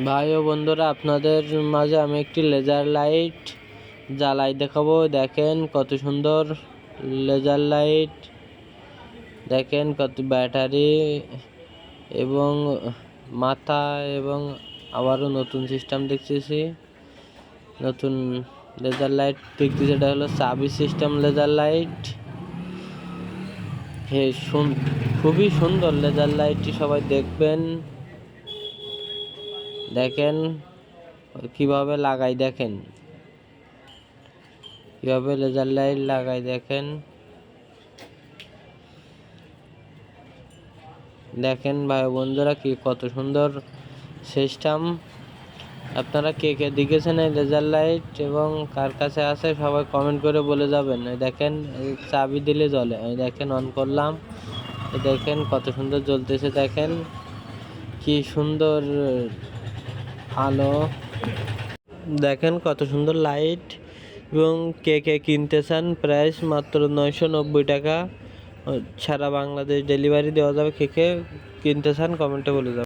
ভাই ও বন্ধুরা, আপনাদের মাঝে আমি একটি লেজার লাইট জ্বালাই দেখাবো। দেখেন কত সুন্দর লেজার লাইট, দেখেন কত ব্যাটারি এবং মাথা, এবং আবারও নতুন সিস্টেম দেখতেছি। নতুন লেজার লাইট দেখতেছি, এটা হলো চাবি সিস্টেম লেজার লাইট। খুবই সুন্দর লেজার লাইটটি, সবাই দেখবেন। দেখেন কিভাবে লাগাই, দেখেন কিভাবে লেজার লাইট লাগাই, দেখেন দেখেন ভাই বন্ধুরা, কি কত সুন্দর সিস্টেম। আপনারা কে কে দেখেছেন এই লেজার লাইট এবং কার কাছে আছে সবাই কমেন্ট করে বলে যাবেন। দেখেন চাবি দিলে জ্বলে, দেখেন অন করলাম, দেখেন কত সুন্দর জ্বলতেছে। দেখেন কি সুন্দর আলো, দেখেন কত সুন্দর লাইট। এবং কে কে কিনতে চান, প্রাইস মাত্র 990 টাকা। সারা বাংলাদেশ ডেলিভারি দেওয়া যাবে। কে কে কিনতে চান কমেন্টে বলে যাবেন।